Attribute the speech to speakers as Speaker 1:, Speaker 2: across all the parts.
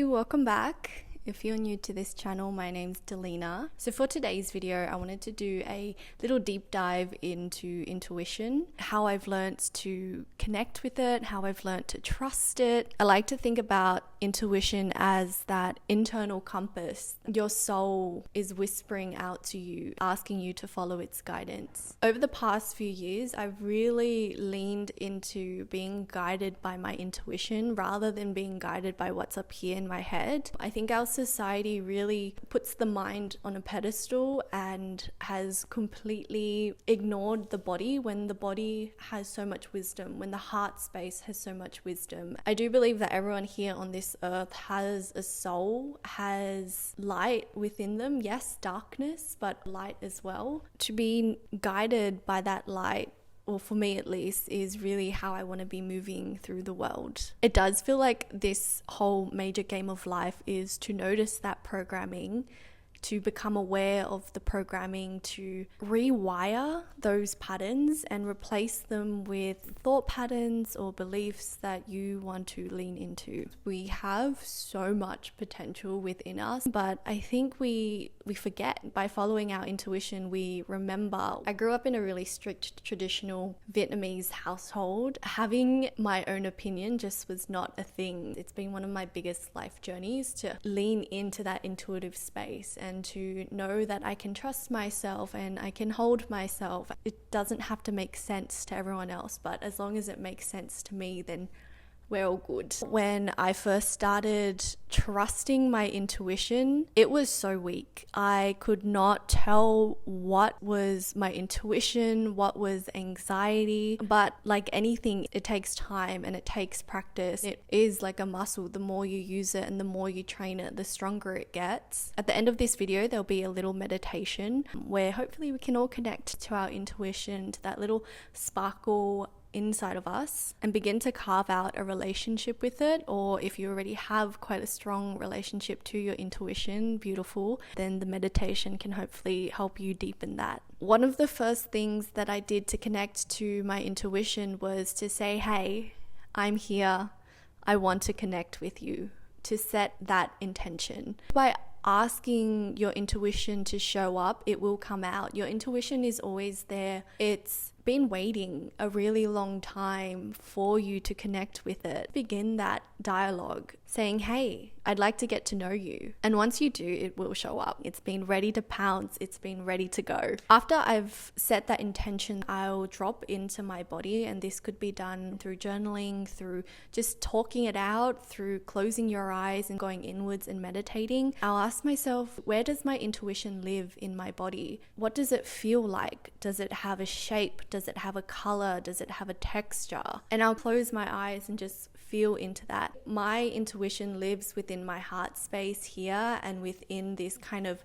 Speaker 1: welcome back. If you're new to this channel, my name's Delina. So for today's video, I wanted to do a little deep dive into intuition, how I've learnt to connect with it, how I've learnt to trust it. I like to think about intuition as that internal compass. Your soul is whispering out to you, asking you to follow its guidance. Over the past few years, I've really leaned into being guided by my intuition rather than being guided by what's up here in my head. I think our society really puts the mind on a pedestal and has completely ignored the body when the body has so much wisdom, when the heart space has so much wisdom. I do believe that everyone here on this earth has a soul, has light within them. Yes, darkness, but light as well. To be guided by that light, or for me at least, is really how I want to be moving through the world. It does feel like this whole major game of life is to notice that programming, to become aware of the programming, to rewire those patterns and replace them with thought patterns or beliefs that you want to lean into. We have so much potential within us, but I think we forget. By following our intuition, we remember. I grew up in a really strict traditional Vietnamese household. Having my own opinion just was not a thing. It's been one of my biggest life journeys to lean into that intuitive space and to know that I can trust myself and I can hold myself. It doesn't have to make sense to everyone else, but as long as it makes sense to me, then we're all good. When I first started trusting my intuition, it was so weak. I could not tell what was my intuition, what was anxiety. But like anything, it takes time and it takes practice. It is like a muscle. The more you use it and the more you train it, the stronger it gets. At the end of this video, there'll be a little meditation where hopefully we can all connect to our intuition, to that little sparkle inside of us, and begin to carve out a relationship with it. Or if you already have quite a strong relationship to your intuition, beautiful, then the meditation can hopefully help you deepen that. One of the first things that I did to connect to my intuition was to say, hey, I'm here, I want to connect with you, to set that intention. By asking your intuition to show up, it will come out. Your intuition is always there. It's been waiting a really long time for you to connect with it. Begin that dialogue saying, hey, I'd like to get to know you. And once you do, it will show up. It's been ready to pounce. It's been ready to go. After I've set that intention, I'll drop into my body, and this could be done through journaling, through just talking it out, through closing your eyes and going inwards and meditating. I'll ask myself, where does my intuition live in my body? What does it feel like? Does it have a shape? Does it have a color? Does it have a texture? And I'll close my eyes and just feel into that. My intuition lives within my heart space here and within this kind of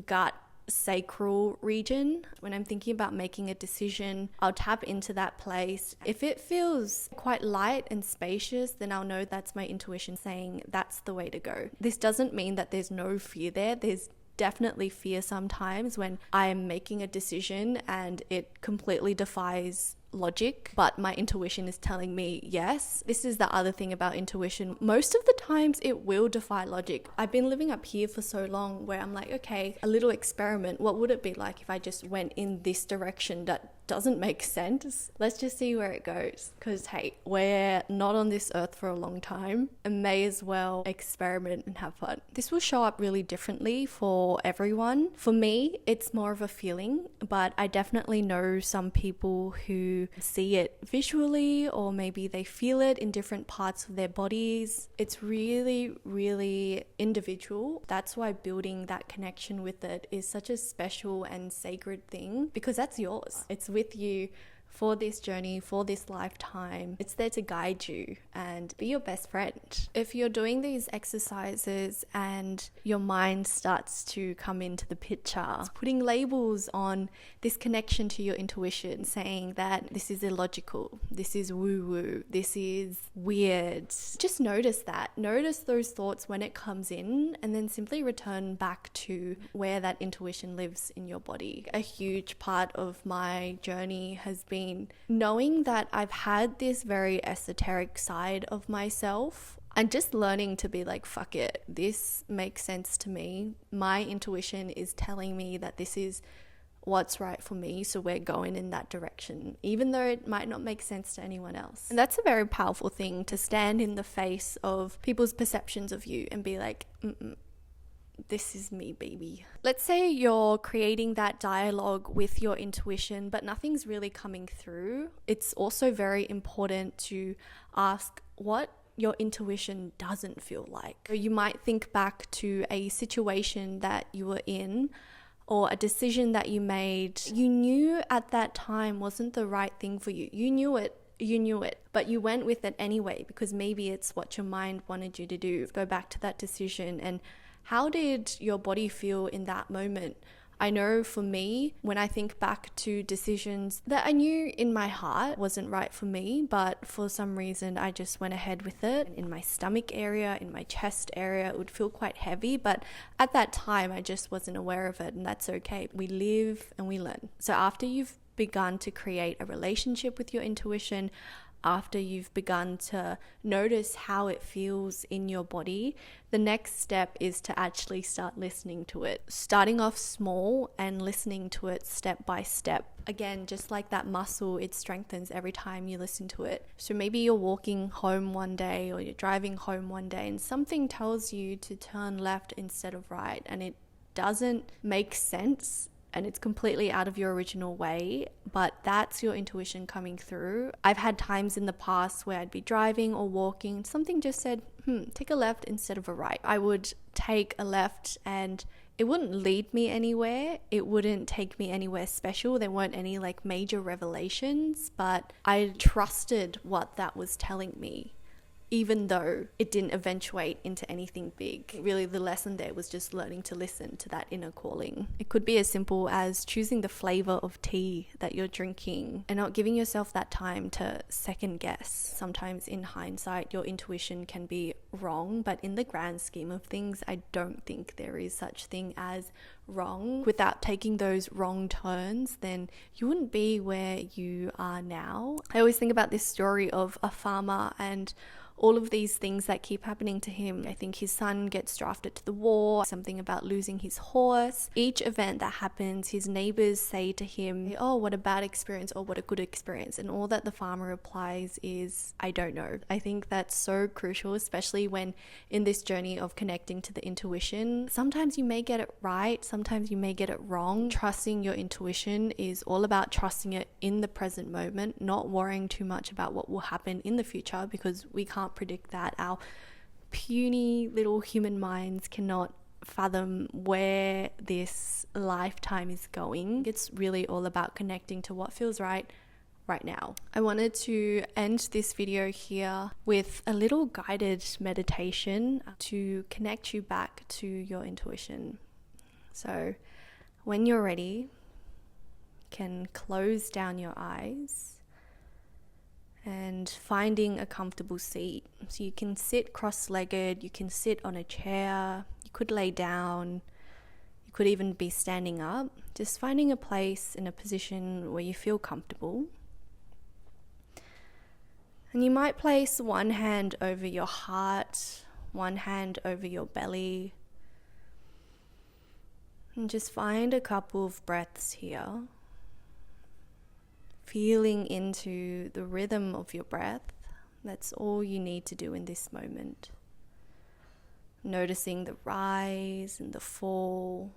Speaker 1: gut sacral region. When I'm thinking about making a decision, I'll tap into that place. If it feels quite light and spacious, then I'll know that's my intuition saying that's the way to go. This doesn't mean that there's no fear there. There's definitely fear sometimes when I'm making a decision and it completely defies logic, but my intuition is telling me yes. This is the other thing about intuition. Most of the times it will defy logic. I've been living up here for so long where I'm like, okay, a little experiment. What would it be like if I just went in this direction that doesn't make sense? Let's just see where it goes. Because hey, we're not on this earth for a long time and may as well experiment and have fun. This will show up really differently for everyone. For me, it's more of a feeling, but I definitely know some people who see it visually, or maybe they feel it in different parts of their bodies. It's really, really individual. That's why building that connection with it is such a special and sacred thing, because that's yours. It's with you for this journey, for this lifetime. It's there to guide you and be your best friend. If you're doing these exercises and your mind starts to come into the picture, putting labels on this connection to your intuition, saying that this is illogical, this is woo-woo, this is weird, just notice that. Notice those thoughts when it comes in, and then simply return back to where that intuition lives in your body. A huge part of my journey has been knowing that I've had this very esoteric side of myself. And just learning to be like, fuck it, this makes sense to me. My intuition is telling me that this is what's right for me, so we're going in that direction, even though it might not make sense to anyone else. And that's a very powerful thing, to stand in the face of people's perceptions of you and be like, this is me, baby. Let's say you're creating that dialogue with your intuition, but nothing's really coming through. It's also very important to ask what your intuition doesn't feel like. You might think back to a situation that you were in, or a decision that you made. You knew at that time wasn't the right thing for you. You knew it, but you went with it anyway because maybe it's what your mind wanted you to do. Go back to that decision, and how did your body feel in that moment? I know for me, when I think back to decisions that I knew in my heart wasn't right for me, but for some reason I just went ahead with it. In my stomach area, in my chest area, it would feel quite heavy, but at that time I just wasn't aware of it, and that's okay. We live and we learn. So after you've begun to create a relationship with your intuition, after you've begun to notice how it feels in your body, the next step is to actually start listening to it. Starting off small and listening to it step by step. Again, just like that muscle, it strengthens every time you listen to it. So maybe you're walking home one day or you're driving home one day and something tells you to turn left instead of right, and it doesn't make sense and it's completely out of your original way, but that's your intuition coming through. I've had times in the past where I'd be driving or walking, something just said, take a left instead of a right. I would take a left and it wouldn't lead me anywhere. It wouldn't take me anywhere special. There weren't any like major revelations, but I trusted what that was telling me, even though it didn't eventuate into anything big. Really, the lesson there was just learning to listen to that inner calling. It could be as simple as choosing the flavor of tea that you're drinking and not giving yourself that time to second guess. Sometimes in hindsight, your intuition can be wrong, but in the grand scheme of things, I don't think there is such thing as wrong. Without taking those wrong turns, then you wouldn't be where you are now. I always think about this story of a farmer and all of these things that keep happening to him. I think his son gets drafted to the war, something about losing his horse. Each event that happens, his neighbors say to him, oh, what a bad experience or what a good experience. And all that the farmer replies is, I don't know. I think that's so crucial, especially when in this journey of connecting to the intuition. Sometimes you may get it right, sometimes you may get it wrong. Trusting your intuition is all about trusting it in the present moment, not worrying too much about what will happen in the future, because we can't predict that. Our puny little human minds cannot fathom where this lifetime is going. It's really all about connecting to what feels right now. I wanted to end this video here with a little guided meditation to connect you back to your intuition. So when you're ready, you can close down your eyes and finding a comfortable seat. So you can sit cross-legged, you can sit on a chair, you could lay down, you could even be standing up. Just finding a place in a position where you feel comfortable. And you might place one hand over your heart, one hand over your belly, and just find a couple of breaths here. Feeling into the rhythm of your breath. That's all you need to do in this moment. Noticing the rise and the fall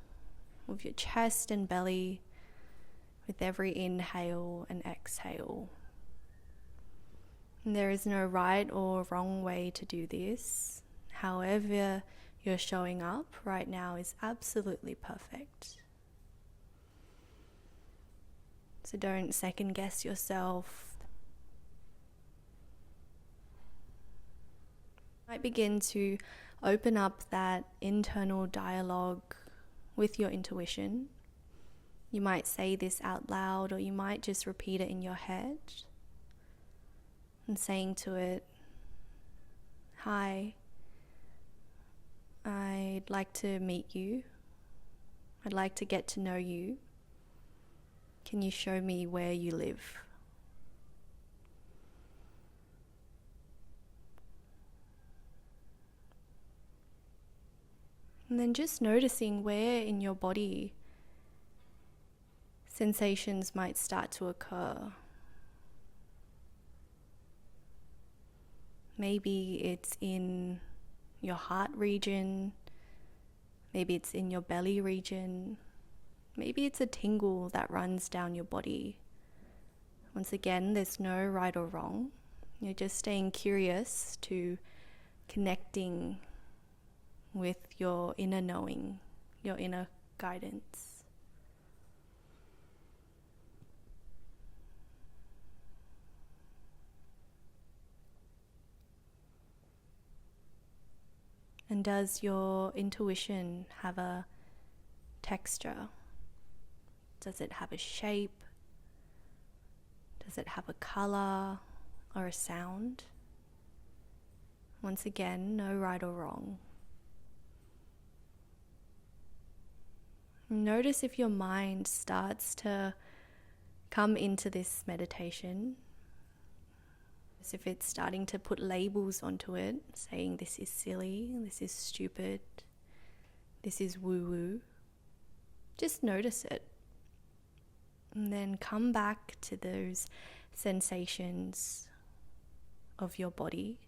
Speaker 1: of your chest and belly with every inhale and exhale. And there is no right or wrong way to do this. However you're showing up right now is absolutely perfect. So don't second guess yourself. You might begin to open up that internal dialogue with your intuition. You might say this out loud, or you might just repeat it in your head and saying to it, hi, I'd like to meet you. I'd like to get to know you. Can you show me where you live? And then just noticing where in your body sensations might start to occur. Maybe it's in your heart region, maybe it's in your belly region, maybe it's a tingle that runs down your body. Once again, there's no right or wrong. You're just staying curious to connecting with your inner knowing, your inner guidance. And does your intuition have a texture? Does it have a shape? Does it have a color or a sound? Once again, no right or wrong. Notice if your mind starts to come into this meditation, as if it's starting to put labels onto it, saying this is silly, this is stupid, this is woo-woo. Just notice it. And then come back to those sensations of your body.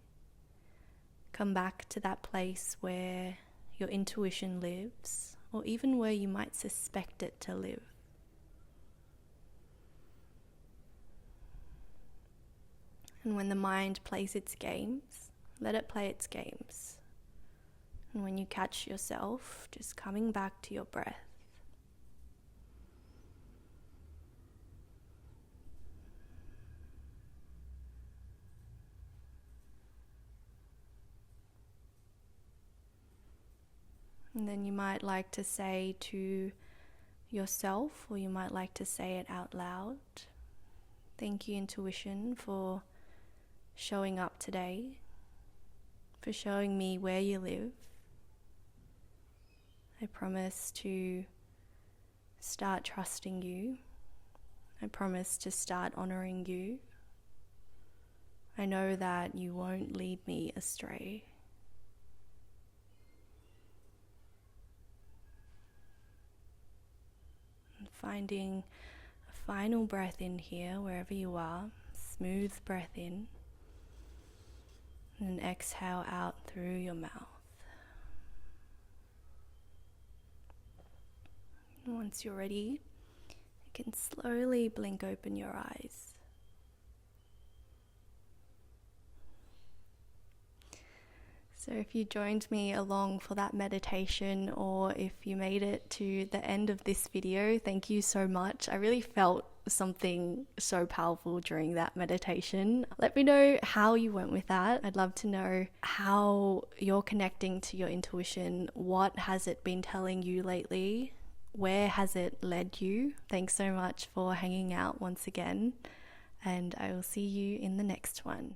Speaker 1: Come back to that place where your intuition lives, or even where you might suspect it to live. And when the mind plays its games, let it play its games. And when you catch yourself, just coming back to your breath. And then you might like to say to yourself, or you might like to say it out loud, thank you, intuition, for showing up today, for showing me where you live. I promise to start trusting you. I promise to start honoring you. I know that you won't lead me astray. And finding a final breath in here, wherever you are, smooth breath in. And exhale out through your mouth. And once you're ready, you can slowly blink open your eyes. So if you joined me along for that meditation, or if you made it to the end of this video, thank you so much. I really felt something so powerful during that meditation. Let me know how you went with that. I'd love to know how you're connecting to your intuition. What has it been telling you lately? Where has it led you? Thanks so much for hanging out once again, and I will see you in the next one.